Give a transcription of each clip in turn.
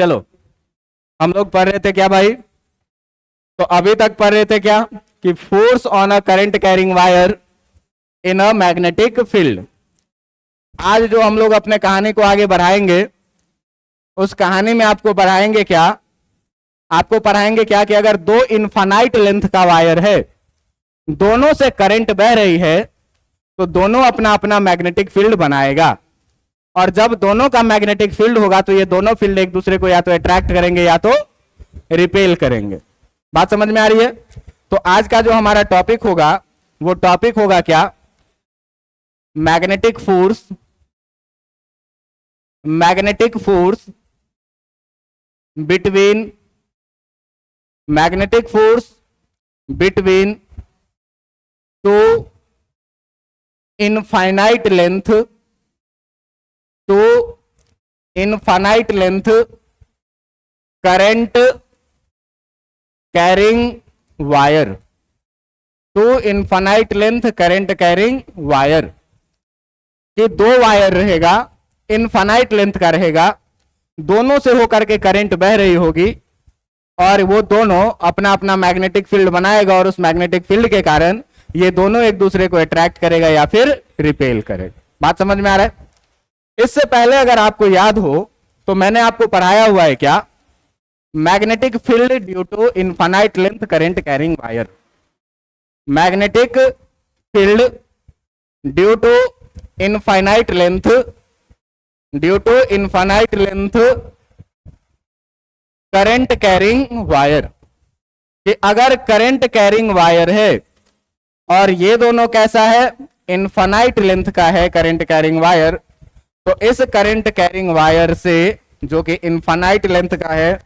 चलो हम लोग पढ़ रहे थे क्या भाई? तो अभी तक पढ़ रहे थे क्या कि force on a current carrying wire in a magnetic field. आज जो हम लोग अपने कहानी को आगे बढ़ाएंगे, उस कहानी में आपको बढ़ाएंगे क्या, आपको पढ़ाएंगे क्या कि अगर दो इनफाइनाइट लेंथ का वायर है, दोनों से करंट बह रही है, तो दोनों अपना अपना मैग्नेटिक फील्ड बनाएगा। और जब दोनों का मैग्नेटिक फील्ड होगा तो ये दोनों फील्ड एक दूसरे को या तो अट्रैक्ट करेंगे या तो रिपेल करेंगे। बात समझ में आ रही है? तो आज का जो हमारा टॉपिक होगा वो टॉपिक होगा क्या? Magnetic force, magnetic force between, magnetic force between two infinite length, two infinite length current carrying wire, two infinite length current carrying wire. कि दो वायर रहेगा, इनफाइनाइट लेंथ का रहेगा, दोनों से होकर के करंट बह रही होगी और वो दोनों अपना अपना मैग्नेटिक फील्ड बनाएगा और उस मैग्नेटिक फील्ड के कारण ये दोनों एक दूसरे को अट्रैक्ट करेगा या फिर रिपेल करेगा। बात समझ में आ रहा है? इससे पहले अगर आपको याद हो तो मैंने आपको पढ़ाया हुआ है क्या? Magnetic field due to infinite length current carrying wire. Magnetic field due to infinite length, due to infinite length current carrying wire. कि अगर करंट कैरिंग वायर है और ये दोनों कैसा है? इनफाइनाइट लेंथ का है करंट कैरिंग वायर, तो इस करंट कैरिंग वायर से, जो कि इनफाइनाइट लेंथ का है,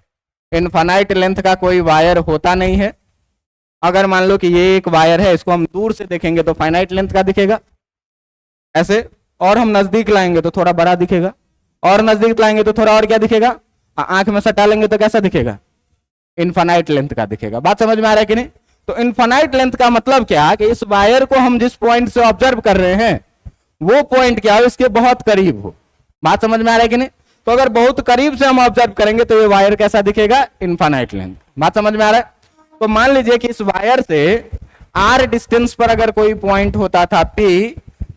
इनफाइनाइट लेंथ का कोई वायर होता नहीं है। अगर मान लो कि ये एक वायर है, इसको हम दूर से देखेंगे तो फाइनाइट लेंथ का दिखेगा ऐसे, और हम नजदीक लाएंगे तो थोड़ा बड़ा दिखेगा, और नजदीक लाएंगे तो थोड़ा और क्या दिखेगा? आंख में सटा लेंगे तो कैसा दिखेगा? इनफाइनाइट लेंथ का दिखेगा। बात समझ में आ रहा है कि नहीं? तो इनफाइनाइट लेंथ का मतलब क्या कि इस वायर को हम जिस पॉइंट से ऑब्जर्व कर रहे हैं वो पॉइंट क्या हो, इसके बहुत करीब हो। बात समझ में आ रहा है कि नहीं? तो अगर बहुत करीब से हम ऑब्जर्व करेंगे तो ये वायर कैसा दिखेगा? Infinite length. बात समझ में आ रहा है? तो मान लीजिए कि इस वायर से आर डिस्टेंस पर अगर कोई पॉइंट होता था P,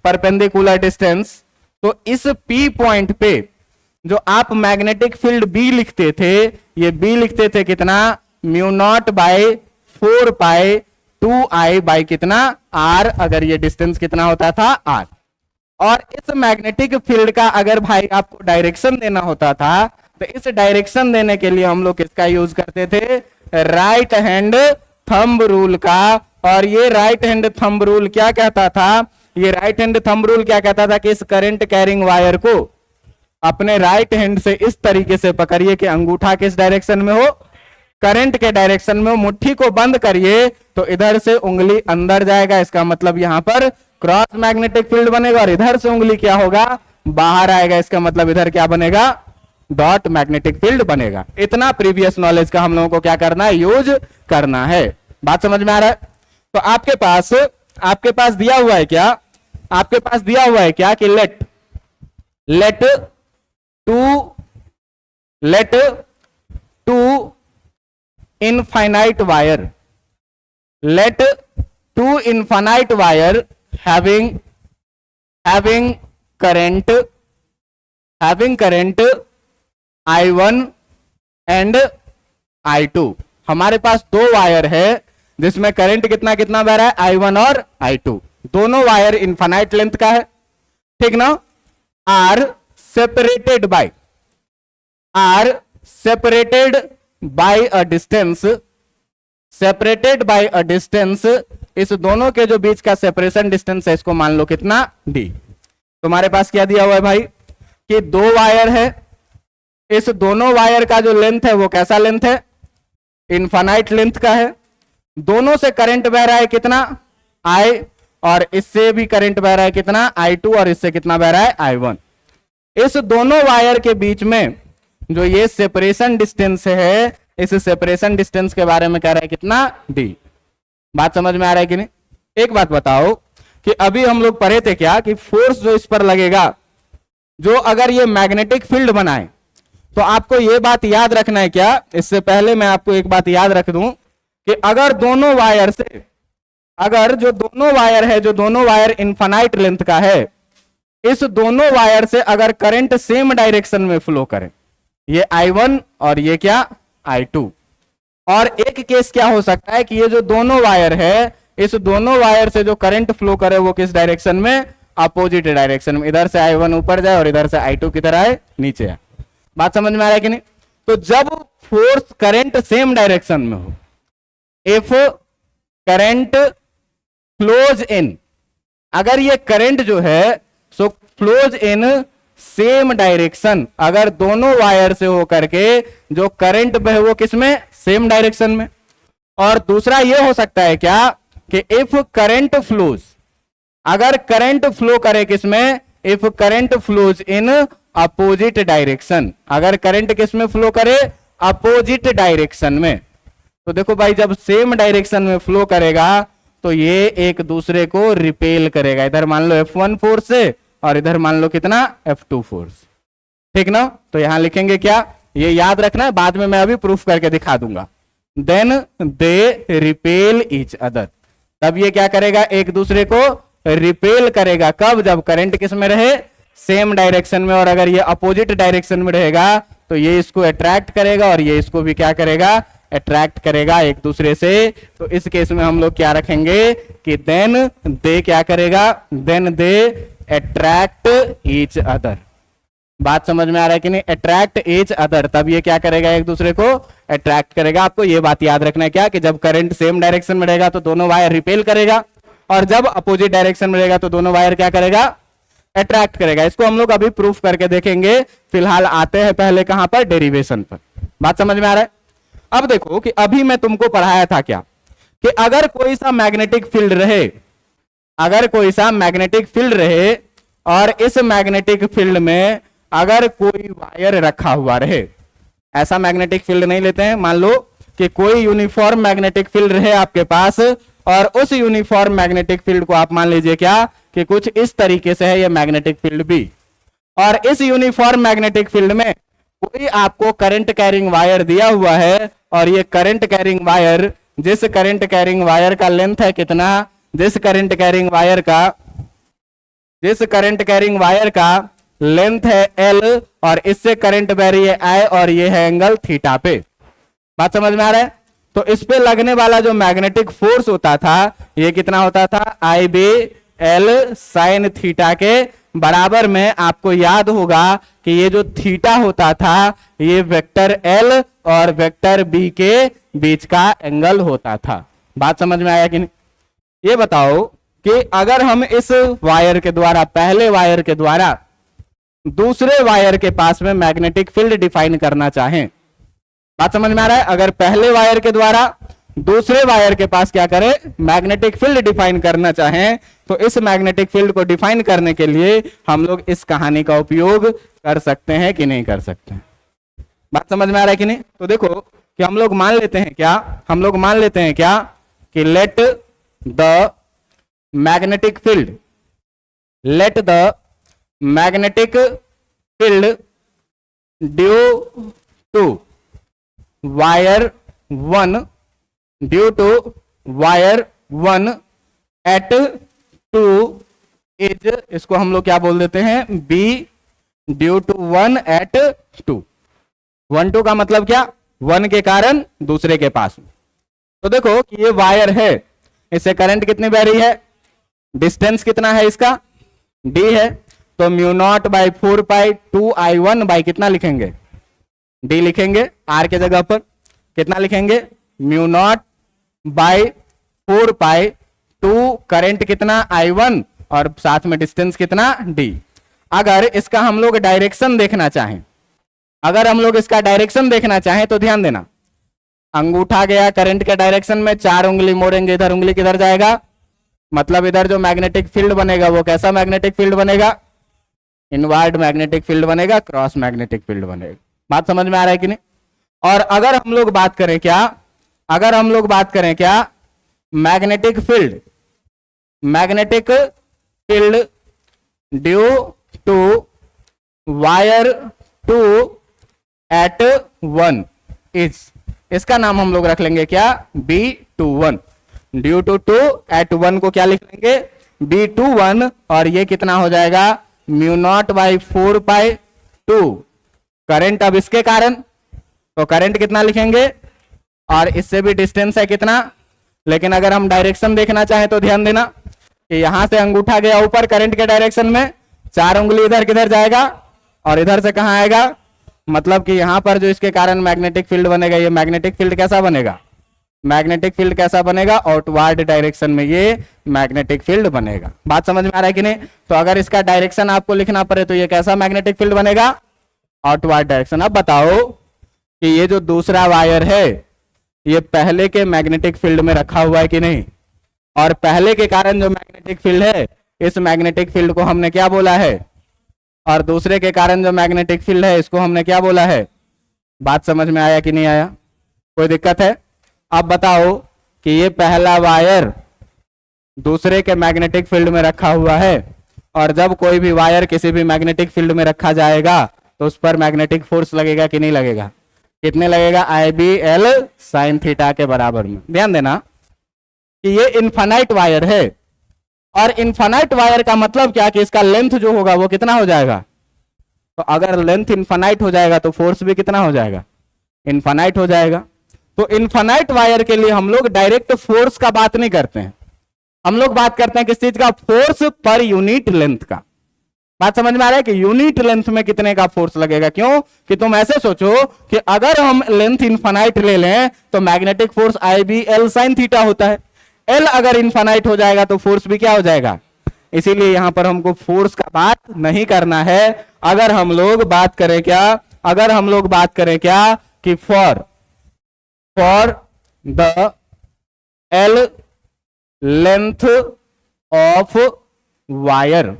परपेंडिकुलर डिस्टेंस, तो इस P पॉइंट पे जो आप मैग्नेटिक फील्ड B लिखते थे, ये B लिखते थे कितना? Mu naught by 4 pi 2I by कितना? R। अगर ये डिस्टेंस कितना होता था? R। और इस मैग्नेटिक फील्ड का अगर भाई आपको डायरेक्शन देना होता था तो इस डायरेक्शन देने के लिए हम लोग किसका यूज करते थे? राइट हैंड थंब रूल का। और ये राइट हैंड थंब रूल क्या कहता था? ये राइट हैंड थंब रूल क्या कहता था कि इस करंट कैरिंग वायर को अपने राइट हैंड से इस तरीके से पकड़िए कि अंगूठा किस डायरेक्शन में हो? करंट के डायरेक्शन में हो। मुट्ठी को बंद करिए तो इधर से उंगली अंदर जाएगा, इसका मतलब यहां पर क्रॉस मैग्नेटिक फील्ड बनेगा, और इधर से उंगली क्या होगा? बाहर आएगा, इसका मतलब इधर क्या बनेगा? डॉट मैग्नेटिक फील्ड बनेगा। इतना प्रीवियस नॉलेज का हम लोगों को क्या करना है? यूज करना है। बात समझ में आ रहा है? तो आपके पास दिया हुआ है क्या? आपके पास दिया हुआ है क्या कि let two infinite wire, let two infinite wire having current I1 and I2। हमारे पास दो वायर है जिसमें करंट कितना कितना बह रहा है? I1 और I2। दोनों वायर इनफाइनाइट लेंथ का है, ठीक ना? Are separated by a distance, separated by a distance. इस दोनों के जो बीच का सेपरेशन डिस्टेंस है इसको मान लो कितना? D। तुम्हारे पास क्या दिया हुआ है भाई कि दो वायर है, इस दोनों वायर का जो लेंथ है वो कैसा लेंथ है? इनफाइनाइट लेंथ का है। दोनों से करंट बह रहा है कितना? I, और इससे भी करंट बह रहा है कितना? I2, और इससे कितना बह रहा है? I1। इस दोनों वायर के बीच में जो ये सेपरेशन डिस्टेंस है, इस सेपरेशन डिस्टेंस के बारे में कह रहा है कितना? D। बात समझ में आ रहा है कि नहीं? एक बात बताओ कि अभी हम लोग पढ़े थे क्या कि फोर्स जो इस पर लगेगा, जो अगर ये मैग्नेटिक फील्ड बनाए तो आपको ये बात याद रखना है क्या, इससे पहले मैं आपको एक बात याद रख दूं कि अगर दोनों वायर से, अगर जो दोनों वायर है, जो दोनों वायर इनफाइनाइट लेंथ का है, इस दोनों वायर से अगर करंट सेम डायरेक्शन में फ्लो करे, ये I1 और ये क्या I2, और एक केस क्या हो सकता है कि ये जो दोनों वायर है, इस दोनों वायर से जो करंट फ्लो करे वो किस डायरेक्शन में, अपोजिट डायरेक्शन में, इधर से I1 ऊपर जाए और इधर से I2 की तरह आए नीचे आए। बात समझ में आ रहा है कि नहीं? तो जब फोर्स करंट सेम डायरेक्शन में हो, इफ करंट फ्लोज इन, अगर ये करंट जो है सो फ्लोज इन सेम डायरेक्शन, अगर दोनों वायर से हो करके जो करंट बहे वो किसमें, सेम डायरेक्शन में। और दूसरा ये हो सकता है क्या कि इफ करंट फ्लोज, अगर करंट फ्लो करे किसमें, if current flows in opposite direction, अगर करंट किसमें फ्लो करे, अपोजिट डायरेक्शन में। तो देखो भाई, जब सेम डायरेक्शन में फ्लो करेगा तो ये एक दूसरे को रिपेल करेगा, इधर मान लो F1 फोर्स से और इधर मान लो कितना, F2 फोर्स, ठीक ना? तो यहां लिखेंगे क्या, ये याद रखना है, बाद में मैं अभी प्रूफ करके दिखा दूंगा। Then they repel each other, तब ये क्या करेगा, एक दूसरे को रिपेल करेगा, कब, जब करंट किस में रहे, सेम डायरेक्शन में, और अगर ये अपोजिट डायरेक्शन में रहेगा तो ये इसको अट्रैक्ट करेगा और ये इसको भी क्या करेगा, अट्रैक्ट करेगा एक दूसरे से। तो इस केस में हम लोग क्या रखेंगे कि देन दे क्या करेगा, then they attract each other. बात समझ में आ रहा है कि नहीं, अट्रैक्ट ईच अदर, तब ये क्या करेगा, एक दूसरे को अट्रैक्ट करेगा। आपको ये बात याद रखना है क्या कि जब करंट सेम डायरेक्शन में रहेगा तो दोनों वायर रिपेल करेगा, और जब अपोजिट डायरेक्शन में रहेगा तो दोनों वायर क्या करेगा, अट्रैक्ट करेगा। इसको हम लोग अभी प्रूफ करके देखेंगे, फिलहाल आते हैं पहले कहां पर, डेरिवेशन पर। बात समझ में आ रहा है? अब देखो कि अभी मैं तुमको पढ़ाया था क्या कि अगर कोई सा मैग्नेटिक फील्ड रहे, अगर कोई सा मैग्नेटिक फील्ड रहे और इस मैग्नेटिक फील्ड में अगर कोई वायर रखा हुआ रहे, ऐसा मैग्नेटिक फील्ड नहीं लेते हैं, मान लो कि कोई यूनिफॉर्म मैग्नेटिक फील्ड रहे आपके पास, और उस यूनिफॉर्म मैग्नेटिक फील्ड को आप मान लीजिए क्या कि कुछ इस तरीके से है ये मैग्नेटिक फील्ड भी, और इस यूनिफॉर्म मैग्नेटिक फील्ड में कोई आपको करंट कैरिंग वायर दिया हुआ है, और ये करंट कैरिंग वायर, जिस करंट कैरिंग वायर का लेंथ है कितना, जिस करंट कैरिंग वायर का, जिस करंट कैरिंग वायर का लेंथ है L, और इससे करंट बह रही है I, और ये है एंगल थीटा पे। बात समझ में आ रहा है? तो इस पे लगने वाला जो मैग्नेटिक फोर्स होता था ये कितना होता था, I/L साइन थीटा के बराबर में। आपको याद होगा कि ये जो थीटा होता था ये वेक्टर L और वेक्टर B के बीच का एंगल होता था। बात समझ में आया कि नहीं? ये बताओ कि अगर हम इस वायर के द्वारा, पहले वायर के द्वारा दूसरे वायर के पास में मैग्नेटिक फील्ड डिफाइन करना चाहें, बात समझ में आ रहा है? अगर पहले वायर के द्वारा दूसरे वायर के पास क्या करें, मैग्नेटिक फील्ड डिफाइन करना चाहें, तो इस मैग्नेटिक फील्ड को डिफाइन करने के लिए हम लोग इस कहानी का उपयोग कर सकते हैं कि नहीं कर सकते हैं? बात समझ में आ रहा है कि नहीं? तो देखो कि हम लोग मान लेते हैं क्या, हम लोग मान लेते हैं क्या कि let the magnetic field, let the magnetic field due to wire 1, due to wire 1 at 2 is, इसको हम लोग क्या बोल देते हैं, B ड्यू टू 1 एट 2। 1 2 का मतलब क्या, 1 के कारण दूसरे के पास। तो देखो कि ये वायर है, इससे करंट कितनी बह रही है, डिस्टेंस कितना है इसका, D है, तो μ0/4 2I1 बाई कितना लिखेंगे, D लिखेंगे, R के जगह पर कितना लिखेंगे, μ0/4 2 करंट कितना I1 और साथ में डिस्टेंस कितना D। अगर इसका हम लोग डायरेक्शन देखना चाहें, अगर हम लोग इसका डायरेक्शन देखना चाहें तो ध्यान देना, अंगूठा गया करंट के डायरेक्शन में, 4 उंगली मोड़ेंगे, इधर उंगली किधर जाएगा, मतलब इधर जो मैग्नेटिक फील्ड बनेगा वो कैसा मैग्नेटिक फील्ड बनेगा, इनवर्ड मैग्नेटिक फील्ड बनेगा, क्रॉस मैग्नेटिक फील्ड बनेगा। बात समझ में आ रहा है कि नहीं? और अगर हम लोग बात करें क्या, अगर हम लोग बात करें क्या, magnetic field, magnetic field due to wire 2 at 1 is, इसका नाम हम लोग रख लेंगे क्या, B21। ड्यू टू 2 एट 1 को क्या लिख लेंगे, B21, और ये कितना हो जाएगा, म्यू नॉट बाई 4π2 करंट। अब इसके कारण तो करंट कितना लिखेंगे, और इससे भी डिस्टेंस है कितना, लेकिन अगर हम डायरेक्शन देखना चाहें तो ध्यान देना कि यहां से अंगूठा गया ऊपर करंट के डायरेक्शन में, 4 उंगली इधर किधर जाएगा और इधर से कहां आएगा, मतलब कि यहां पर जो इसके कारण मैग्नेटिक फील्ड बनेगा, ये मैग्नेटिक फील्ड कैसा बनेगा, मैग्नेटिक फील्ड कैसा बनेगा, आउटवर्ड डायरेक्शन में ये मैग्नेटिक फील्ड बनेगा। बात समझ में आ रहा है कि नहीं। तो अगर इसका डायरेक्शन आपको लिखना पड़े तो ये कैसा मैग्नेटिक फील्ड बनेगा, आउटवर्ड डायरेक्शन। अब बताओ कि ये जो दूसरा वायर है ये पहले के मैग्नेटिक फील्ड में रखा हुआ है कि नहीं, और पहले के कारण जो मैग्नेटिक फील्ड है, इस मैग्नेटिक फील्ड को हमने क्या बोला है, और दूसरे के कारण जो मैग्नेटिक फील्ड है इसको हमने क्या बोला है। बात समझ में आया कि नहीं आया, कोई दिक्कत है। अब बताओ कि ये पहला वायर दूसरे के मैग्नेटिक फील्ड में रखा हुआ है, और जब कोई भी वायर किसी भी मैग्नेटिक फील्ड में रखा जाएगा तो उस पर मैग्नेटिक फोर्स लगेगा कि नहीं लगेगा, कितने लगेगा, IBL sin थीटा के बराबर में। ध्यान देना कि ये इनफाइनाइट वायर है, और इनफाइनाइट वायर का मतलब क्या कि इसका लेंथ जो होगा वो कितना हो जाएगा, तो अगर लेंथ इनफाइनाइट हो जाएगा तो फोर्स भी कितना हो जाएगा, इनफाइनाइट हो जाएगा। तो इनफाइनाइट वायर के लिए हम लोग डायरेक्ट फोर्स का बात नहीं करते हैं, हम लोग बात करते हैं किस चीज का, फोर्स पर यूनिट लेंथ का। बात समझ में आ रहा है कि यूनिट लेंथ में कितने का फोर्स लगेगा। क्यों कि तुम ऐसे सोचो कि अगर हम लेंथ इनफाइनाइट ले लें तो magnetic force IBL sin theta होता है, L अगर इनफाइनाइट हो जाएगा तो फोर्स भी क्या हो जाएगा। इसीलिए यहां पर हमको फोर्स का बात नहीं करना है। अगर हम लोग बात करें क्या, अगर हम लोग बात करें क्या कि for the L length of wire,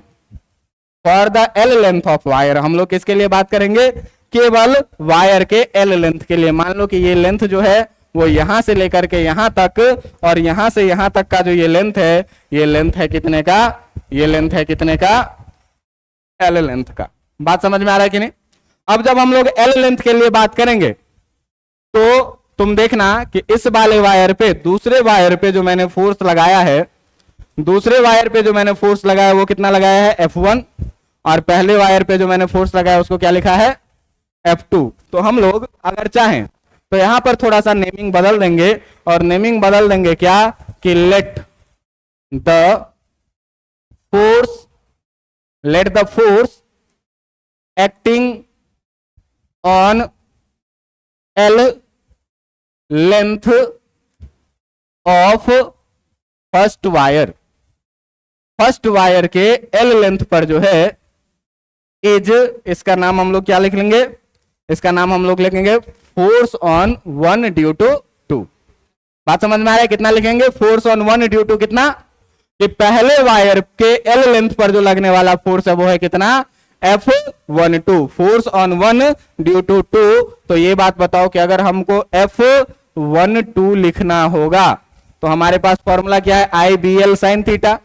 for the L length of wire, हम लोग किसके लिए बात करेंगे, केवल वायर के L लेंथ के लिए। मान लो कि ये लेंथ जो है वो यहां से लेकर के यहां तक, और यहां से यहां तक का जो ये लेंथ है, ये लेंथ है कितने का, ये लेंथ है कितने का, L लेंथ का। बात समझ में आ रहा है कि नहीं। अब जब हम लोग L लेंथ के लिए बात करेंगे तो तुम देखना कि इस वाले वायर पे, दूसरे वायर पे जो मैंने फोर्स लगाया है, दूसरे वायर पे जो मैंने फोर्स लगाया वो कितना लगाया है, F1, और पहले वायर पे जो मैंने फोर्स लगाया उसको क्या लिखा है, F2। तो हम लोग अगर चाहें तो यहां पर थोड़ा सा नेमिंग बदल देंगे, और नेमिंग बदल देंगे क्या कि let the force acting on L length of first wire, first wire के L लेंथ पर जो है इज, इसका नाम हम लोग क्या लिख लेंगे, इसका नाम हम लोग लिखेंगे फोर्स ऑन 1 ड्यू टू 2। बात समझ में आ रहा है, कितना लिखेंगे, फोर्स ऑन 1 ड्यू टू कितना, कि पहले वायर के L लेंथ पर जो लगने वाला फोर्स है वो है कितना, F12, force on 1 due to 2। तो ये बात बताओ कि अगर हमको F12 लिखना होगा तो हमारे पास फॉर्मूला क्या है, IBL sin थीटा।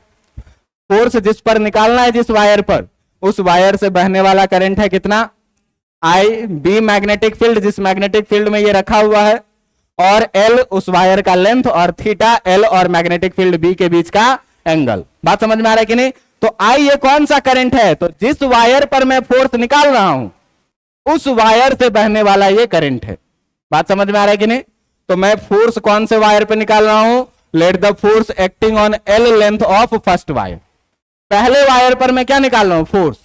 फोर्स जिस पर निकालना है, जिस वायर पर, उस वायर से बहने वाला करंट है कितना, IB मैग्नेटिक फील्ड, जिस मैग्नेटिक फील्ड में ये रखा हुआ है, और L उस वायर का लेंथ, और थीटा L और मैग्नेटिक फील्ड B के बीच का एंगल। बात समझ में आ रहा है कि नहीं। तो I ये कौन सा करंट है, तो जिस वायर पर मैं फोर्स निकाल रहा हूं उस वायर से बहने वाला ये करंट है। बात समझ में आ रहा है कि नहीं। तो मैं फोर्स कौन से वायर पे निकाल रहा हूं, late the force acting on L length of first wire, पहले वायर पर मैं क्या निकाल रहा हूं, फोर्स।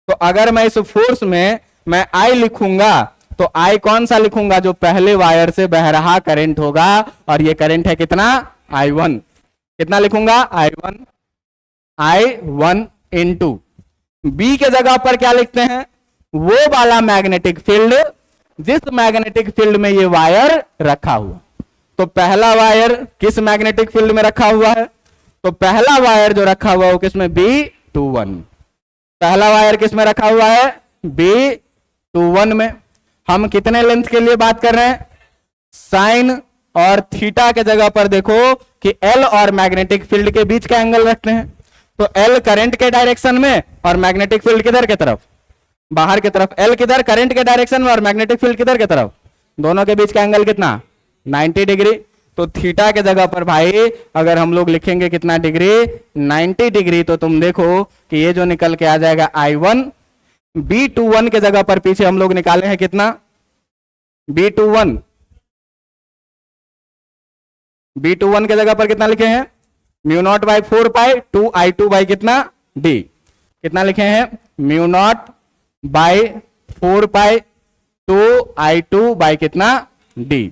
तो अगर मैं इस फोर्स में मैं I लिखूंगा तो I कौन सा लिखूंगा, जो पहले वायर से बह रहा करंट होगा, और ये करंट है कितना, I1। कितना लिखूंगा, I1 इंटू B के जगह पर क्या लिखते हैं, वो वाला मैग्नेटिक फील्ड जिस मैग्नेटिक फील्ड में ये वायर रखा हुआ। तो पहला वायर किस मैग्नेटिक फील्ड में रखा हुआ है, तो पहला वायर जो रखा हुआ है वो किसमें, B21। पहला वायर किस में रखा हुआ है, B21 में। हम कितने लेंथ के लिए बात कर रहे हैं, साइन और थीटा के जगह पर देखो कि L और मैग्नेटिक फील्ड के बीच का एंगल रखते हैं। तो L करंट के डायरेक्शन में और मैग्नेटिक फील्ड किधर के तरफ, बाहर की तरफ, एल किधर, करंट के डायरेक्शन में, और मैग्नेटिक फील्ड किधर की तरफ, दोनों के बीच का एंगल कितना, 90 डिग्री। तो थीटा के जगह पर भाई अगर हम लोग लिखेंगे कितना डिग्री, 90 डिग्री, तो तुम देखो कि ये जो निकल के आ जाएगा I1, B21 के जगह पर पीछे हम लोग निकाले हैं कितना, B21 के जगह पर कितना लिखे हैं, mu naught by 4 pi 2I2 by कितना D, कितना लिखे हैं, mu naught by 4 pi 2I2 by कितना D।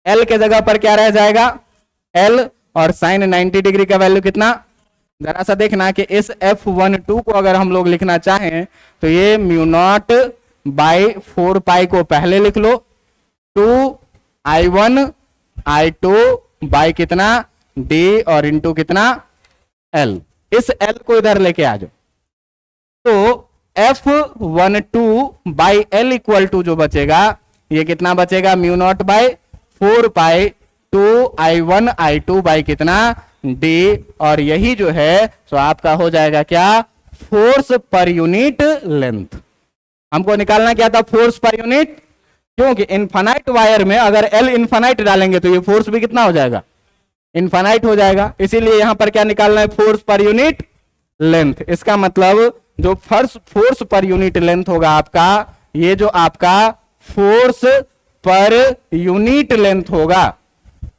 L के जगह पर क्या रह जाएगा, L, और साइन 90 डिग्री का वैल्यू कितना, जरा सा देखना कि इस F12 को अगर हम लोग लिखना चाहें तो ये म्यू नॉट बाई 4 पाई को पहले लिख लो, 2I1 I2 बाई कितना D, और इंटू कितना L, इस L को इधर लेके आ जाओ। तो F12 by L equal to जो बचेगा ये कितना बचेगा, mu naught by 4 pi 2I1 I2 by कितना D, और यही जो है तो आपका हो जाएगा क्या, फोर्स पर यूनिट लेंथ। हमको निकालना क्या था, फोर्स पर यूनिट, क्योंकि इनफाइनाइट वायर में अगर L इनफाइनाइट डालेंगे तो ये फोर्स भी कितना हो जाएगा, इनफाइनाइट हो जाएगा। इसीलिए यहां पर क्या निकालना है, फोर्स पर यूनिट लेंथ। इसका मतलब जो फोर्स पर यूनिट लेंथ होगा आपका, ये जो आपका फोर्स पर यूनिट लेंथ होगा,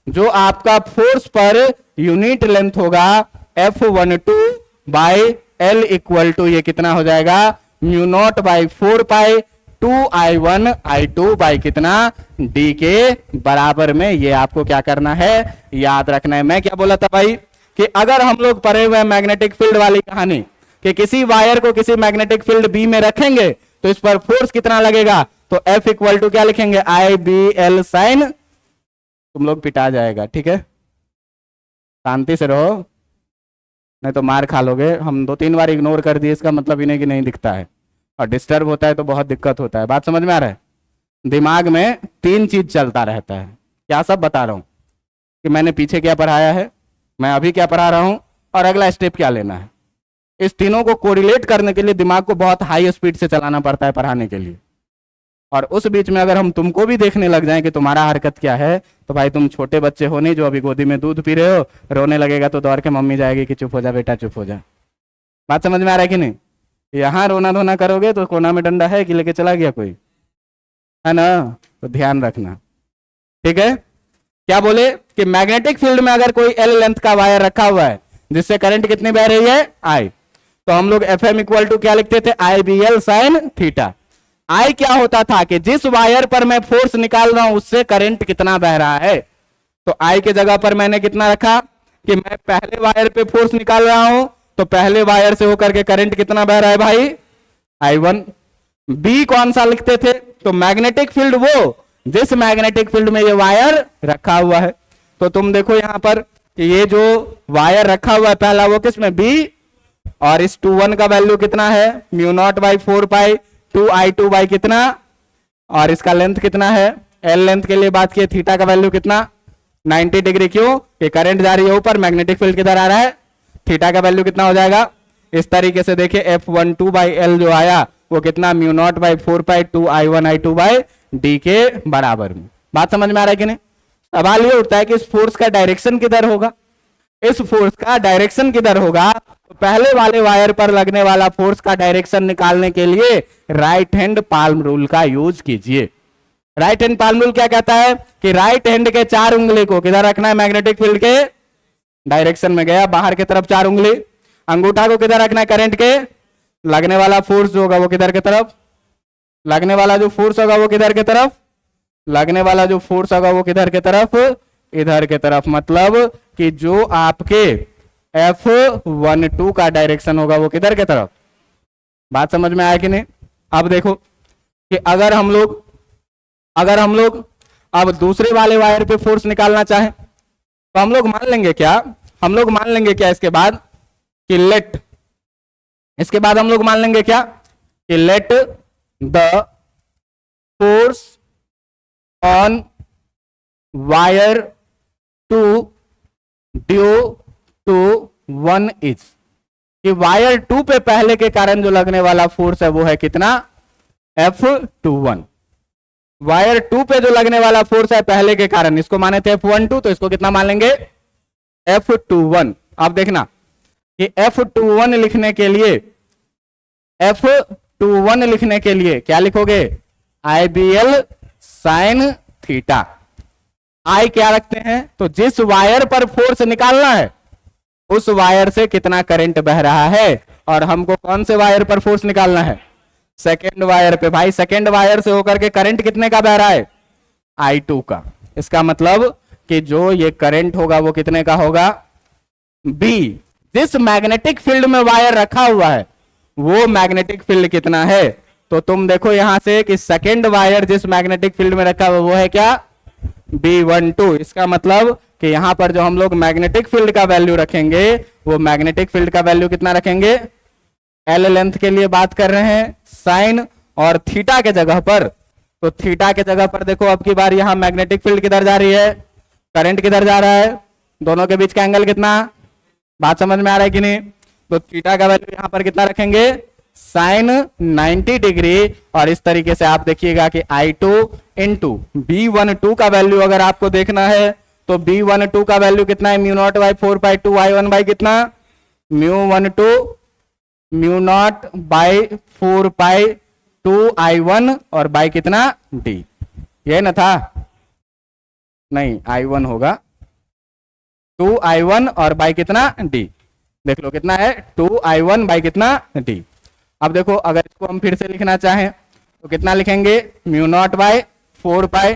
जो आपका फोर्स पर यूनिट लेंथ होगा F12 by L equal to ये कितना हो जाएगा, mu naught by 4 pi 2I1 I2 by कितना D के बराबर में। ये आपको क्या करना है, याद रखना है। मैं क्या बोला था भाई कि अगर हम लोग पढ़े हुए मैग्नेटिक फील्ड वाली कहानी कि किसी वायर को किसी मैग्नेटिक फील्ड बी में रखेंगे तो इस पर फोर्स कितना लगेगा, तो F इक्वल टू क्या लिखेंगे, IBL साइन, तुम लोग पिटा जाएगा, ठीक है, शांति से रहो नहीं तो मार खा लोगे। हम 2-3 बार इग्नोर कर दिए, इसका मतलब इन्हें कि नहीं दिखता है, और डिस्टर्ब होता है तो बहुत दिक्कत होता है। बात समझ में आ रहा है, दिमाग में 3 चीज चलता रहता है। क्या सब बता रहा हूं कि मैंने पीछे क्या पढ़ाया है, मैं अभी क्या पढ़ा रहा हूं, और अगला स्टेप क्या लेना है। इस तीनों को कोरिलेट करने के लिए दिमाग को बहुत हाई स्पीड से चलाना पड़ता है पढ़ाने के लिए। और उस बीच में अगर हम तुमको भी देखने लग जाएं कि तुम्हारा हरकत क्या है, तो भाई तुम छोटे बच्चे हो नहीं जो अभी गोदी में दूध पी रहे हो, रोने लगेगा तो दौड़ के मम्मी जाएगी कि चुप हो जा बेटा, चुप हो जा। बात समझ में आ रहा है कि नहीं, यहां रोना धोना करोगे तो कोना में डंडा है कि लेके चला गया कोई, है ना, तो ध्यान रखना, ठीक है। क्या बोले कि मैग्नेटिक फील्ड में अगर कोई L लेंथ का वायर रखा हुआ है जिससे करंट कितनी बह रही है, I, तो हम लोग FM इक्वल टू क्या लिखते थे, IBL साइन थीटा। I क्या होता था कि जिस वायर पर मैं फोर्स निकाल रहा हूं उससे करंट कितना बह रहा है, तो I के जगह पर मैंने कितना रखा कि मैं पहले वायर पे फोर्स निकाल रहा हूं तो पहले वायर से होकर के करंट कितना बह रहा है भाई, I1। B कौन सा लिखते थे, तो मैग्नेटिक फील्ड वो जिस मैग्नेटिक फील्ड में ये वायर रखा हुआ है। तो तुम देखो यहां पर कि ये जो वायर रखा हुआ है पहला वो किसमें, B, और इस 2-1 का वैल्यू कितना है, mu naught by 4 pi 2I2 by कितना, और इसका लेंथ कितना है, L लेंथ के लिए बात किए, थीटा का वैल्यू कितना 90 डिग्री। क्यों, ये करंट जा रही है ऊपर, मैग्नेटिक फील्ड किधर आ रहा है, थीटा का वैल्यू कितना हो जाएगा, इस तरीके से देखिए F12 बाई L जो आया वो कितना, mu naught by 4 pi 2I1 I2 by D के बराबर में। बात समझ में आ रहा है कि नहीं। सवाल ये उठता है कि इस फोर्स का डायरेक्शन किधर होगा, इस फोर्स का डायरेक्शन किधर होगा, तो पहले वाले वायर पर लगने वाला फोर्स का डायरेक्शन निकालने के लिए राइट हैंड पाल्म रूल का यूज कीजिए। राइट हैंड पाल्म रूल क्या कहता है कि राइट हैंड के 4 उंगली को किधर रखना है, मैग्नेटिक फील्ड के डायरेक्शन में गया बाहर की तरफ 4 उंगली, अंगूठा को किधर रखना है, करंट के लगने वाला फोर्स जो होगा वो किधर की तरफ, लगने वाला जो फोर्स होगा वो किधर की तरफ, लगने वाला जो फोर्स होगा वो किधर की तरफ, इधर की तरफ। मतलब कि जो आपके F12 का डायरेक्शन होगा वो किधर की तरफ। बात समझ में आया कि नहीं। अब देखो कि अगर हम लोग अब दूसरे वाले वायर पे फोर्स निकालना चाहें तो हम लोग मान लेंगे क्या, इसके बाद कि लेट, इसके बाद हम लोग मान लेंगे क्या कि let the force on wire 2 due to 1 is, कि वायर 2 पे पहले के कारण जो लगने वाला फोर्स है वो है कितना, F21। वायर 2 पे जो लगने वाला फोर्स है पहले के कारण, इसको माने थे F12, तो इसको कितना मान लेंगे F21। अब देखना कि F21 लिखने के लिए, F21 लिखने के लिए क्या लिखोगे, IBL साइन थीटा। आई क्या रखते हैं, तो जिस वायर पर फोर्स निकालना है उस वायर से कितना करंट बह रहा है, और हमको कौन से वायर पर फोर्स निकालना है, सेकेंड वायर पे। भाई सेकेंड वायर से होकर के करंट कितने का बह रहा है, I2 का। इसका मतलब कि जो ये करंट होगा वो कितने का होगा, B। जिस मैग्नेटिक फील्ड में वायर रखा हुआ है वो मैग्नेटिक फील्ड कितना है, तो तुम देखो यहां से कि सेकेंड वायर जिस मैग्नेटिक फील्ड में रखा हुआ वो है क्या, B12। इसका मतलब कि यहां पर जो हम लोग मैग्नेटिक फील्ड का वैल्यू रखेंगे वो मैग्नेटिक फील्ड का वैल्यू कितना रखेंगे, L लेंथ के लिए बात कर रहे हैं, साइन और थीटा के जगह पर। तो थीटा के जगह पर देखो अब की बार यहां मैग्नेटिक फील्ड किधर जा रही है, करंट किधर जा रहा है, दोनों के बीच का एंगल कितना, बात समझ में आ रहा है कि नहीं। तो थीटा का वैल्यू यहां पर कितना रखेंगे, साइन 90 डिग्री। और इस तरीके से आप देखिएगा कि I2 इंटू B12 का वैल्यू अगर आपको देखना है तो B12 का वैल्यू कितना है, mu naught by 4 pi 2 I1 by कितना, mu naught by 4 pi 2 I1 और बाई कितना D। ये ना था, नहीं I1 होगा 2 I1 और बाई कितना D। देख लो कितना है 2 I1 बाई कितना D। अब देखो अगर इसको हम फिर से लिखना चाहें तो कितना लिखेंगे, mu naught by 4 pi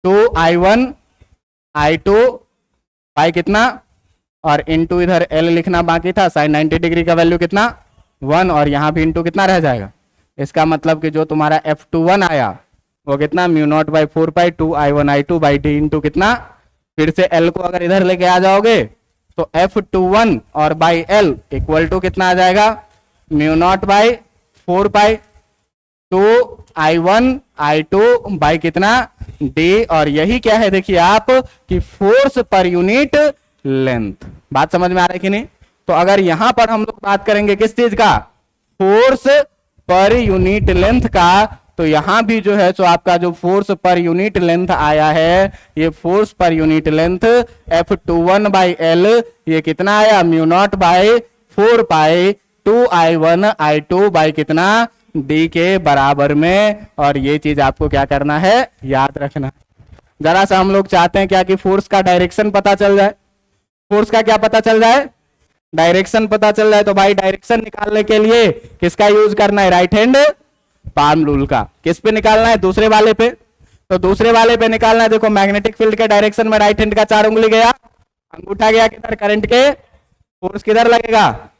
2 I1 I2 by कितना, और इंटू इधर L लिखना बाकी था, साइन 90 डिग्री का वैल्यू कितना 1, और यहां भी इंटू कितना रह जाएगा। इसका मतलब कि जो तुम्हारा F21 आया वो कितना, mu naught by 4 pi 2 I1 I2 by D into कितना, फिर से L को अगर इधर लेके आ जाओगे तो F21 और बाई L इक्वल टू कितना आ जाएगा, mu naught by 4 pi 2 I1 I2 by कितना D। और यही क्या है देखिए आप कि फोर्स पर यूनिट लेंथ। बात समझ में आ रहा है कि नहीं। तो अगर यहां पर हम लोग बात करेंगे किस चीज का, फोर्स पर यूनिट लेंथ का, तो यहां भी जो है सो आपका जो फोर्स पर यूनिट लेंथ आया है, ये force per unit length F21 by L ये कितना आया, mu naught by 4 pi 2 I1 I2 by कितना D के बराबर में। और ये चीज आपको क्या करना है, याद रखना। जरा सा हम लोग चाहते हैं क्या कि फोर्स का डायरेक्शन पता चल जाए। फोर्स का क्या पता चल जाए, डायरेक्शन पता चल जाए। तो भाई डायरेक्शन निकालने के लिए किसका यूज करना है, राइट हैंड पाम रूल का। किस पे निकालना है, दूसरे वाले पे। तो दूसरे वाले पे निकालना है, देखो मैग्नेटिक फील्ड के डायरेक्शन में राइट हैंड का 4 उंगली गया, अंगूठा गया किधर, करंट के, फोर्स किधर लगेगा,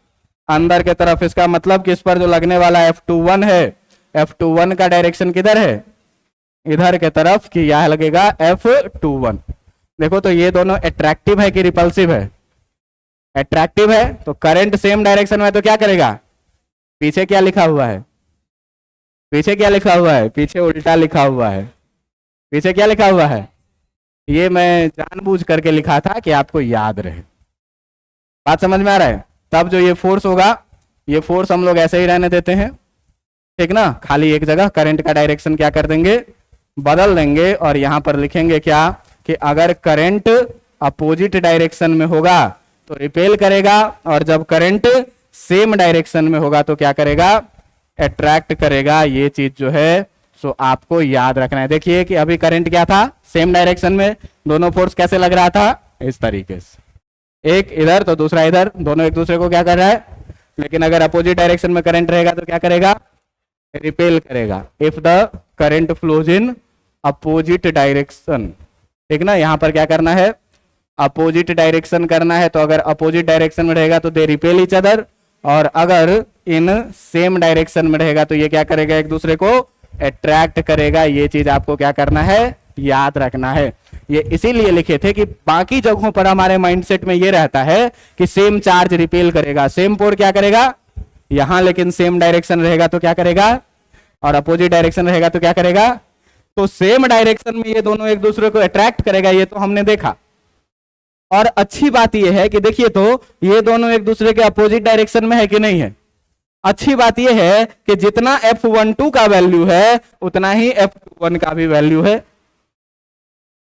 अंदर के तरफ। इसका मतलब कि इस पर जो लगने वाला F21 है, F21 का डायरेक्शन किधर है, इधर के तरफ, कि यह लगेगा F21। देखो तो ये दोनों अट्रैक्टिव है कि रिपल्सिव है, अट्रैक्टिव है। तो करंट सेम डायरेक्शन में तो क्या करेगा, पीछे क्या लिखा हुआ है, पीछे क्या लिखा हुआ है, पीछे उल्टा लिखा हुआ है। पीछे क्या लिखा हुआ है, ये मैं जानबूझ करके लिखा था कि आपको याद रहे। बात समझ में आ रहा है। तब जो ये फोर्स होगा, ये फोर्स हम लोग ऐसे ही रहने देते हैं, ठीक ना, खाली एक जगह करंट का डायरेक्शन क्या कर देंगे, बदल देंगे। और यहां पर लिखेंगे क्या कि अगर करंट अपोजिट डायरेक्शन में होगा तो रिपेल करेगा, और जब करंट सेम डायरेक्शन में होगा तो क्या करेगा, अट्रैक्ट करेगा। ये चीज जो है सो आपको याद रखना है। देखिए कि अभी करंट क्या था, सेम डायरेक्शन में, दोनों फोर्स कैसे लग रहा था, इस तरीके से, एक इधर तो दूसरा इधर, दोनों एक दूसरे को क्या कर रहा है। लेकिन अगर अपोजिट डायरेक्शन में करंट रहेगा तो क्या करेगा, रिपेल करेगा। If the current flows in opposite direction, ठीक ना, यहां पर क्या करना है, अपोजिट डायरेक्शन करना है। तो अगर अपोजिट डायरेक्शन में रहेगा तो दे रिपेल ईच अदर, और अगर इन सेम डायरेक्शन में रहेगा तो ये क्या करेगा, एक दूसरे को अट्रैक्ट करेगा। ये चीज आपको क्या करना है, याद रखना है। ये इसीलिए लिखे थे कि बाकी जगहों पर हमारे माइंडसेट में ये रहता है कि सेम चार्ज रिपेल करेगा, सेम पोर क्या करेगा यहां, लेकिन सेम डायरेक्शन रहेगा तो क्या करेगा, और अपोजिट डायरेक्शन रहेगा तो क्या करेगा। तो सेम डायरेक्शन में ये दोनों एक दूसरे को अट्रैक्ट करेगा, ये तो हमने देखा। और अच्छी बात ये है कि देखिए तो ये दोनों एक दूसरे के अपोजिट डायरेक्शन में है कि नहीं है, अच्छी बात यह है कि जितना F12 का वैल्यू है उतना ही F21 का भी वैल्यू है,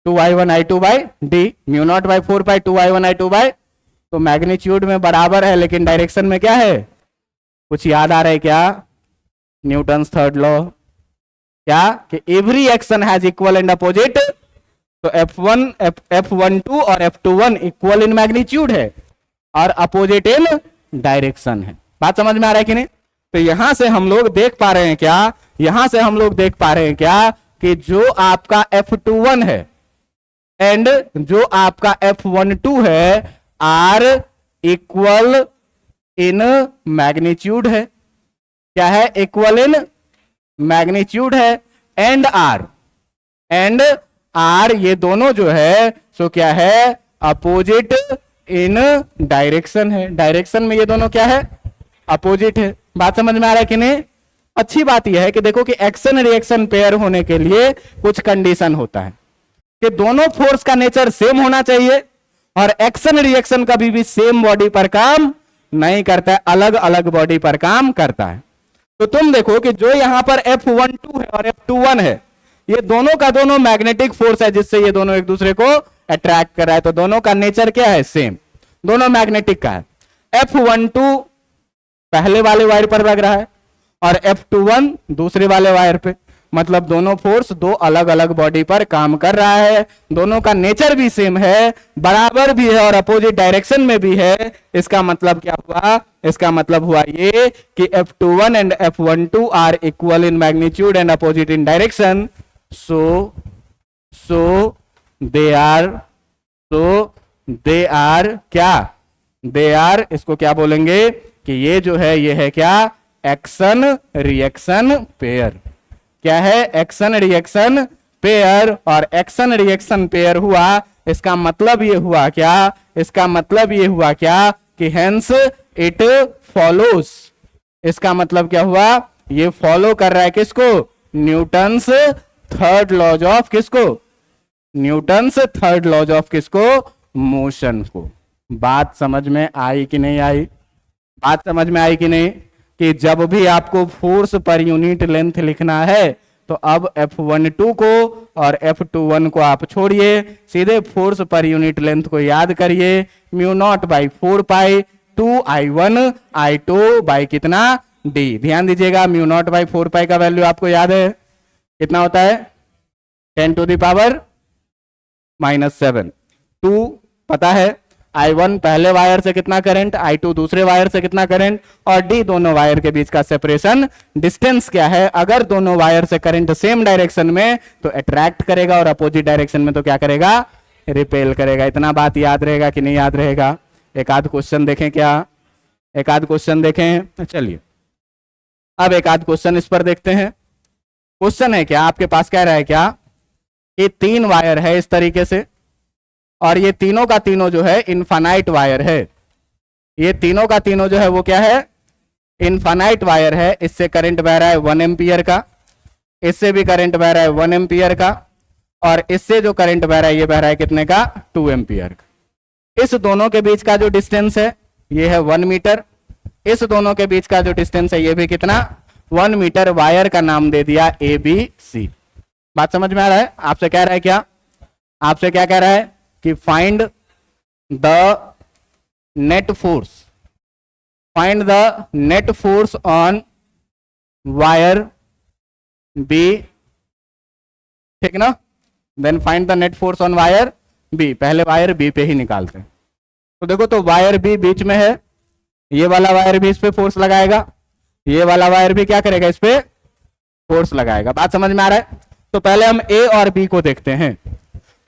2i1i2/d mu naught by 4 pi 2i1i2 तो मैग्नीट्यूड में बराबर है, लेकिन डायरेक्शन में क्या है, कुछ याद आ रहा है क्या, न्यूटन्स थर्ड लॉ क्या, कि every action has equal and opposite, तो F12 और F21 इक्वल इन मैग्नीट्यूड है और अपोजिट इन डायरेक्शन है। बात समझ में आ रहा है कि नहीं? तो यहां से हम लोग देख पा रहे हैं क्या, यहां से हम लोग देख पा रहे हैं क्या कि जो आपका F21 है एंड जो आपका F12 है आर इक्वल इन मैग्नीट्यूड है, क्या है, इक्वल इन मैग्नीट्यूड है, एंड आर ये दोनों जो है सो क्या है, अपोजिट इन डायरेक्शन है, डायरेक्शन में ये दोनों क्या है, अपोजिट है। बात समझ में आ रहा है कि नहीं? अच्छी बात यह है कि देखो कि एक्शन रिएक्शन पेयर होने के लिए कुछ कंडीशन होता है कि दोनों फोर्स का नेचर सेम होना चाहिए और एक्शन रिएक्शन कभी भी सेम बॉडी पर काम नहीं करता है, अलग अलग बॉडी पर काम करता है। तो तुम देखो कि जो यहां पर F12 है और F21 है, ये दोनों का दोनों मैग्नेटिक फोर्स है जिससे ये दोनों एक दूसरे को अट्रैक्ट कर रहा है, तो दोनों का नेचर क्या है, सेम, दोनों मैग्नेटिक का है। F12 पहले वाले वायर पर लग रहा है और F21 दूसरे वाले वायर पे, मतलब दोनों फोर्स दो अलग अलग बॉडी पर काम कर रहा है, दोनों का नेचर भी सेम है, बराबर भी है और अपोजिट डायरेक्शन में भी है। इसका मतलब क्या हुआ, इसका मतलब हुआ ये कि F21 and F12 are equal in magnitude and opposite in direction, so they are क्या, दे आर, इसको क्या बोलेंगे कि ये जो है ये है क्या, एक्शन रिएक्शन पेयर, क्या है, एक्शन रिएक्शन पेयर। और एक्शन रिएक्शन पेयर हुआ, इसका मतलब ये हुआ क्या, इसका मतलब ये हुआ क्या कि हेंस इट फॉलोज, इसका मतलब क्या हुआ, ये फॉलो कर रहा है किसको, न्यूटन्स थर्ड लॉज ऑफ किसको, न्यूटन्स थर्ड लॉज ऑफ किसको, मोशन को। बात समझ में आई कि नहीं आई, बात समझ में आई कि नहीं, कि जब भी आपको फोर्स पर यूनिट लेंथ लिखना है तो अब F12 को और F21 को आप छोड़िए, सीधे फोर्स पर यूनिट लेंथ को याद करिए, mu naught by 4 pi 2i1i2 by कितना, d। ध्यान दीजिएगा म्यू नॉट बाई 4 पाई का वैल्यू आपको याद है कितना होता है, 10⁻⁻⁷। 2 पता है, I1 पहले वायर से कितना करंट, I2 दूसरे वायर से कितना करंट, और D दोनों वायर के बीच का सेपरेशन डिस्टेंस क्या है। अगर दोनों वायर से करंट सेम डायरेक्शन में तो अट्रैक्ट करेगा और अपोजिट डायरेक्शन में तो क्या करेगा, रिपेल करेगा। इतना बात याद रहेगा कि नहीं याद रहेगा? एक आध क्वेश्चन देखें क्या, एक आध क्वेश्चन देखें, चलिए अब एक आध क्वेश्चन इस पर देखते हैं। क्वेश्चन है क्या, आपके पास कह रहा है क्या कि 3 वायर है इस तरीके से और ये तीनों का तीनों जो है इनफाइनाइट वायर है, ये तीनों का तीनों जो है वो क्या है, इनफाइनाइट वायर है। इससे करंट बह रहा है 1 एम्पियर का, इससे भी करंट बह रहा है 1 एम्पियर का, और इससे जो करंट बह रहा है ये बह रहा है कितने का, 2 एम्पियर का। इस दोनों के बीच का जो डिस्टेंस है ये है 1 मीटर, इस दोनों के बीच का जो डिस्टेंस है ये भी कितना, 1 मीटर। वायर का नाम दे दिया ABC। बात समझ में आ रहा है? आपसे कह रहा है क्या, आपसे क्या कह रहा है कि find the net force, find the net force on wire B, ठीक ना, then find the net force on wire B. पहले वायर बी पे ही निकालते हैं। तो देखो, तो वायर बी बीच में है, ये वाला वायर भी इस पे फोर्स लगाएगा, ये वाला वायर भी क्या करेगा, इस पे फोर्स लगाएगा। बात समझ में आ रहा है? तो पहले हम ए और बी को देखते हैं।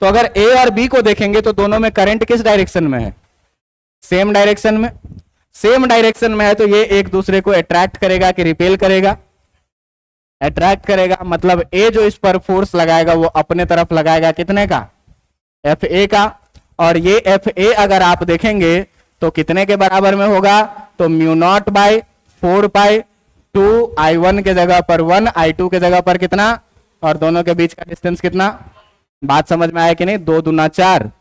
तो अगर ए और बी को देखेंगे तो दोनों में करंट किस डायरेक्शन में है, सेम डायरेक्शन में। सेम डायरेक्शन में है तो ये एक दूसरे को अट्रैक्ट करेगा कि रिपेल करेगा, अट्रैक्ट करेगा। मतलब ए जो इस पर फोर्स लगाएगा वो अपने तरफ लगाएगा कितने का, FA का। और ये FA अगर आप देखेंगे तो कितने के बराबर में होगा, तो mu naught by 4 pi 2i1 के जगह पर 1, I2 के जगह पर कितना, और दोनों के बीच का डिस्टेंस कितना। बात समझ में आया कि नहीं? 2 दूना 4,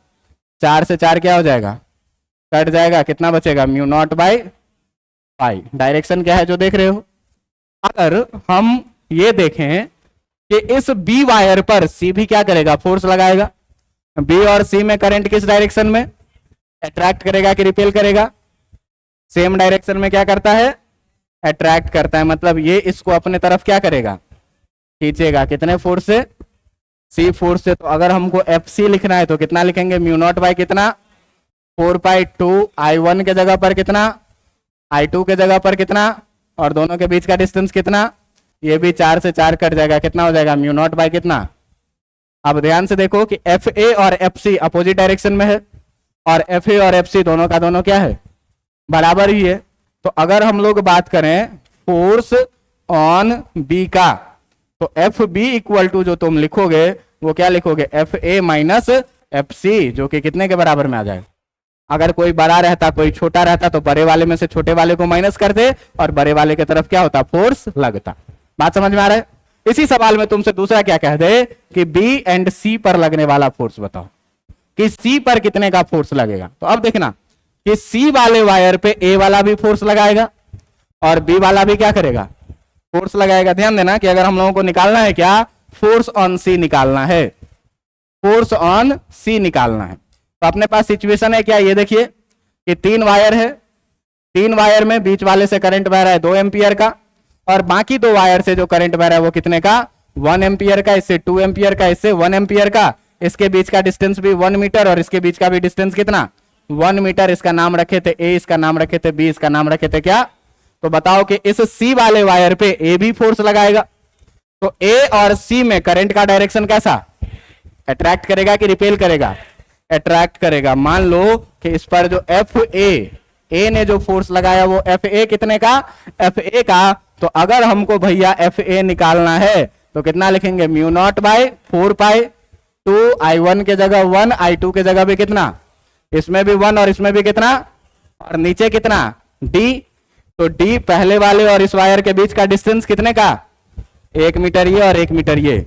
4 से 4 क्या हो जाएगा, कट जाएगा, कितना बचेगा, mu naught by pi. Direction क्या है जो देख रहे हो। अगर हम ये देखें कि इस बी वायर पर सी भी क्या करेगा, फोर्स लगाएगा। बी और सी में करंट किस डायरेक्शन में, अट्रैक्ट करेगा कि रिपेल करेगा, सेम डायरेक्शन में क्या करता है, अट्रैक्ट करता है। मतलब ये इसको अपने तरफ क्या करेगा, खींचेगा। कितने फोर्स से, सी फोर्स से। तो अगर हमको एफ सी लिखना है तो कितना लिखेंगे, म्यू नॉट बाई कितना, 4π2 I1 के जगह पर कितना, I2 के जगह पर कितना, और दोनों के बीच का डिस्टेंस कितना, ये भी 4 से 4 कट जाएगा, कितना हो जाएगा, म्यू नॉट बाई कितना। अब ध्यान से देखो कि एफ ए और एफ सी अपोजिट डायरेक्शन में है, और एफ ए और एफ सी दोनों का दोनों क्या है, बराबर ही है। तो अगर हम लोग बात करें फोर्स ऑन बी का, तो एफ बी इक्वल टू जो तुम लिखोगे वो क्या लिखोगे, F A minus F C, जो कि कितने के बराबर में आ जाएगा। अगर कोई बड़ा रहता कोई छोटा रहता तो बड़े वाले में से छोटे वाले को माइनस कर दे और बड़े वाले की तरफ क्या होता, फोर्स लगता। बात समझ में आ रहा है। इसी सवाल में तुमसे दूसरा क्या कह दे कि बी एंड सी पर लगने वाला फोर्स बताओ कि सी पर कितने का फोर्स लगेगा। तो अब देखना कि सी वाले वायर पे ए वाला भी फोर्स लगाएगा और बी वाला भी क्या करेगा, फोर्स लगाएगा। ध्यान देना कि अगर हम लोगों को निकालना है क्या, फोर्स ऑन सी निकालना है, फोर्स ऑन सी निकालना है। तो अपने पास सिचुएशन है क्या, ये देखिए कि 3 वायर है, 3 वायर में बीच वाले से करंट बह रहा है 2 एम्पियर का, और बाकी 2 वायर से जो करंट बह रहा है वो कितने का, 1 एम्पियर का, इससे 2 एम्पियर का, इससे 1 एम्पियर का। इसके बीच का डिस्टेंस भी 1 मीटर और इसके बीच का भी डिस्टेंस कितना, 1 मीटर। इसका नाम रखे थे ए, इसका नाम रखे थे बी, इसका नाम रखे थे क्या। तो बताओ कि इस सी वाले वायर पे ए भी फोर्स लगाएगा, तो ए और सी में करंट का डायरेक्शन कैसा, अट्रैक्ट करेगा कि रिपेल करेगा, अट्रैक्ट करेगा। मान लो कि इस पर जो एफ ए ने जो फोर्स लगाया वो एफ ए कितने का, एफ ए का। तो अगर हमको भैया एफ ए निकालना है तो कितना लिखेंगे, म्यू नॉट बाई 4π2 I1 के जगह 1, I2 के जगह भी कितना, इसमें भी 1 और इसमें भी कितना, और नीचे कितना, डी। तो डी पहले वाले और इस वायर के बीच का डिस्टेंस कितने का, 1 मीटर ये और 1 मीटर ये।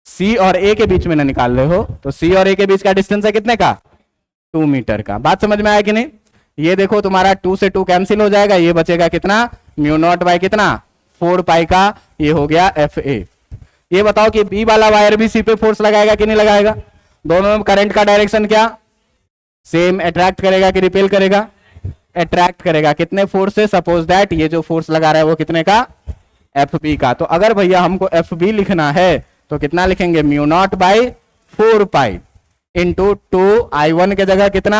सी और ए के बीच में ना निकाल रहे हो तो सी और ए के बीच का डिस्टेंस है कितने का, 2 मीटर का। बात समझ में आया कि नहीं। ये देखो तुम्हारा 2 से 2 कैंसिल हो जाएगा, ये बचेगा कितना, म्यू नॉट बाई कितना, 4π का, ये हो गया एफ ए। ये बताओ कि बी वाला वायर भी सी पे फोर्स लगाएगा कि नहीं लगाएगा। दोनों में करंट का डायरेक्शन क्या, सेम, अट्रैक्ट करेगा कि रिपेल करेगा, अट्रैक्ट करेगा। कितने फोर्स से, सपोज दैट ये जो फोर्स लगा रहा है वो कितने का, एफ बी का। तो अगर भैया हमको एफ बी लिखना है तो कितना लिखेंगे, mu naught by 4π into 2 I1 के जगह कितना,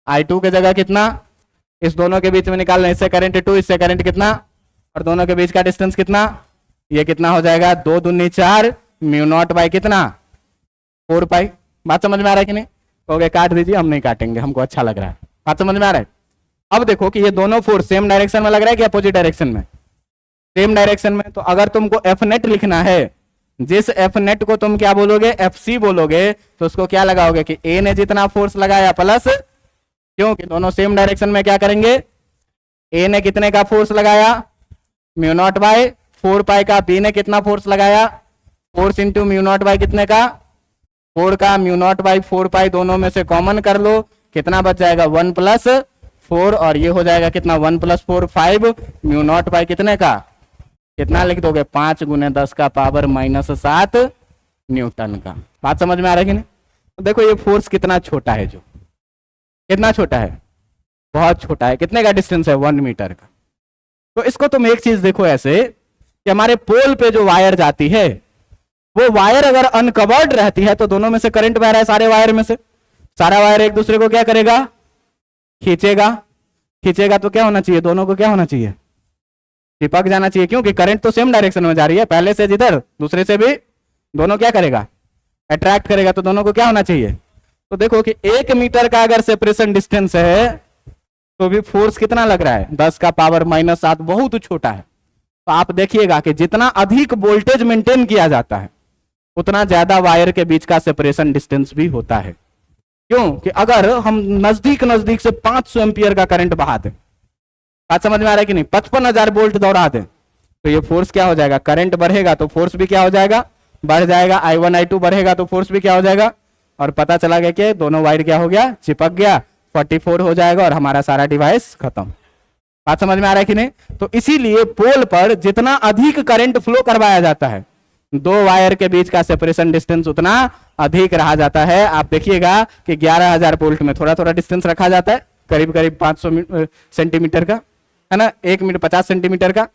I2 के जगह कितना, इस दोनों के बीच में निकालना, इससे करंट 2, इससे करंट कितना, और दोनों के बीच का डिस्टेंस कितना, ये कितना हो जाएगा, 2 दूनी 4, म्यू नॉट बाई कितना, 4π। बात समझ में आ रहा है कि नहीं। ओके काट दीजिए, हम नहीं काटेंगे, हमको अच्छा लग रहा है। बात समझ में आ रहा है। अब देखो कि ये दोनों फोर्स सेम डायरेक्शन में लग रहा है कि अपोजिट डायरेक्शन में, सेम डायरेक्शन में। तो अगर तुमको एफ नेट लिखना है, जिस एफ नेट को तुम क्या बोलोगे, एफ सी बोलोगे, तो उसको क्या लगाओगे कि ए ने जितना फोर्स लगाया प्लस, क्योंकि दोनों सेम डायरेक्शन में क्या करेंगे, ए ने कितने का फोर्स लगाया, म्यू नॉट बाई 4π का, बी ने कितना फोर्स लगाया, force into mu naught by कितने का, 4 का, म्यू नॉट बाई 4π, दोनों में से कॉमन कर लो, कितना बच जाएगा, 1 + 4, और ये हो जाएगा कितना, 1 + 4 5, म्यू नॉट बाई कितने का, कितना लिख दोगे, 5 × 10 का पावर -7 न्यूटन का। बात समझ में आ रहा है कि नहीं। तो देखो ये फोर्स कितना छोटा है, जो कितना छोटा है, बहुत छोटा है। कितने का डिस्टेंस है, 1 मीटर का। तो इसको तुम एक चीज देखो ऐसे कि हमारे पोल पे जो वायर जाती है, वो वायर अगर अनकवर्ड रहती है तो दोनों में से करंट बह रहा है, सारे वायर में से, सारा वायर एक दूसरे को क्या करेगा, खींचेगा। खींचेगा तो क्या होना चाहिए, दोनों को क्या होना चाहिए, चिपक जाना चाहिए, क्योंकि करंट तो सेम डायरेक्शन में जा रही है, पहले से जिधर दूसरे से भी दोनों क्या करेगा, अट्रैक्ट करेगा। तो दोनों को क्या होना चाहिए। तो देखो कि 1 मीटर का अगर सेपरेशन डिस्टेंस है तो भी फोर्स कितना लग रहा है, 10 का पावर -7, बहुत छोटा है। तो आप देखिएगा कि जितना अधिक वोल्टेज मेंटेन किया जाता है उतना ज्यादा वायर के बीच का सेपरेशन डिस्टेंस भी होता है। क्यों कि अगर हम नजदीक से 500 एम्पियर का करंट बहा दें, बात समझ में आ रहा है कि नहीं, 55,000 वोल्ट दौड़ा दें, तो ये फोर्स क्या हो जाएगा, करंट बढ़ेगा तो फोर्स भी क्या हो जाएगा, बढ़ जाएगा। I1 I2 बढ़ेगा तो फोर्स भी क्या हो जाएगा, और पता चला गया कि दोनों वायर क्या हो गया, चिपक गया, 44 हो जाएगा और हमारा सारा डिवाइस खत्म। बात समझ में आ रहा है कि नहीं? तो इसीलिए पोल पर जितना अधिक करंट फ्लो करवाया जाता है, दो वायर के बीच का सेपरेशन डिस्टेंस उतना अधिक रहा जाता है। आप देखिएगा कि 11,000 वोल्ट में थोड़ा थोड़ा डिस्टेंस रखा जाता है, करीब करीब 500 सेंटीमीटर का, है ना, 1 मीटर 50 सेंटीमीटर का।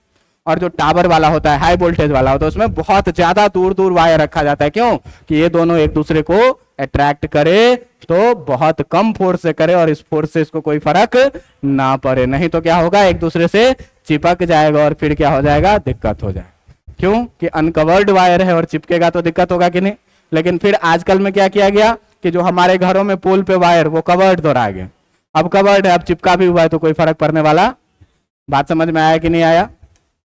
और जो टावर वाला होता है, हाई वोल्टेज वाला होता है, उसमें बहुत ज्यादा दूर दूर वायर रखा जाता है। क्यों? कि ये दोनों एक दूसरे को अट्रैक्ट करे तो बहुत कम फोर्स से करे और इस फोर्स से इसको कोई फर्क ना पड़े, नहीं तो क्या होगा, एक दूसरे से चिपक जाएगा और फिर क्या हो जाएगा, दिक्कत हो जाएगा। क्यों? कि अनकवर्ड वायर है और चिपकेगा तो दिक्कत होगा कि नहीं। लेकिन फिर आजकल में क्या किया गया कि जो हमारे घरों में पोल पे वायर वो कवर्ड तो रह गए, अब कवर्ड है, अब चिपका भी हुआ है तो कोई फर्क पड़ने वाला। बात समझ में आया कि नहीं आया?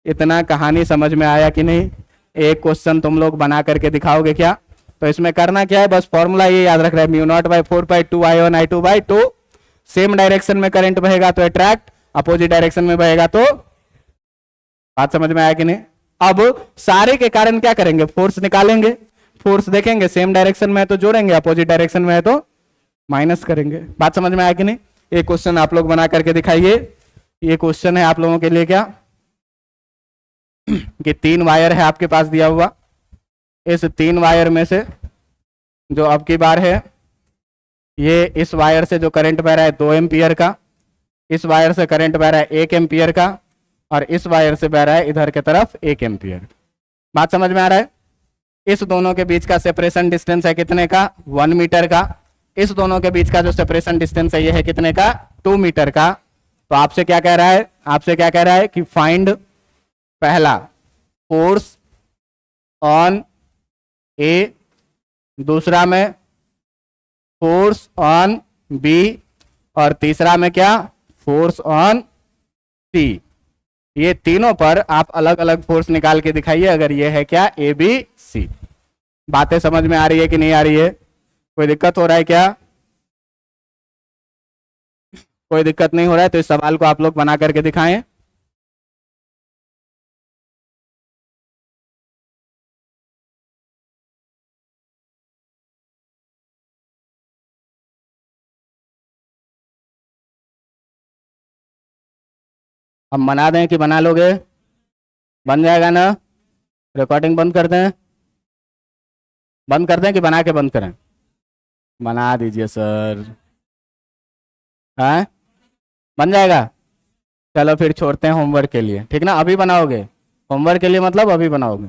इतना कहानी समझ में आया कि नहीं? एक क्वेश्चन तुम लोग बना करके दिखाओगे क्या? तो इसमें करना क्या है, बस फॉर्मूला ये याद रख रहे हैं, mu naught by 4 pi 2 I1 I2 by 2। Same direction में करंट बहेगा तो अट्रैक्ट, अपोजिट डायरेक्शन में बहेगा तो। बात समझ में आया कि नहीं? अब सारे के कारण क्या करेंगे, फोर्स निकालेंगे, फोर्स देखेंगे, सेम डायरेक्शन में है तो जोड़ेंगे, अपोजिट डायरेक्शन में है तो माइनस करेंगे। बात समझ में आया कि नहीं? एक क्वेश्चन आप लोग बना करके दिखाइए। ये क्वेश्चन है आप लोगों के लिए क्या कि 3 वायर है आपके पास दिया हुआ, इस 3 वायर में से जो अब की बार है, ये इस वायर से जो करंट बह रहा है 2 एम्पियर का, इस वायर से करंट बह रहा है 1 एम्पियर का, और इस वायर से बह रहा है इधर की तरफ 1 एम्पियर। बात समझ में आ रहा है? इस दोनों के बीच का सेपरेशन डिस्टेंस है कितने का, 1 मीटर का। इस दोनों के बीच का जो सेपरेशन डिस्टेंस है ये है कितने का, 2 मीटर का। तो आपसे क्या कह रहा है, आपसे क्या कह रहा है कि फाइंड पहला फोर्स ऑन ए, दूसरा में फोर्स ऑन बी, और तीसरा में क्या, फोर्स ऑन सी। ये तीनों पर आप अलग अलग फोर्स निकाल के दिखाइए अगर ये है क्या, ए बी सी। बातें समझ में आ रही है कि नहीं आ रही है? कोई दिक्कत हो रहा है क्या? कोई दिक्कत नहीं हो रहा है तो इस सवाल को आप लोग बना करके दिखाएं। हम बना दें कि बना लोगे? बन जाएगा ना? रिकॉर्डिंग बंद कर दें? बंद कर दें कि बना के बंद करें? बना दीजिए सर। हाँ, बन जाएगा। चलो फिर छोड़ते हैं होमवर्क के लिए, ठीक ना? अभी बनाओगे होमवर्क के लिए, मतलब अभी बनाओगे?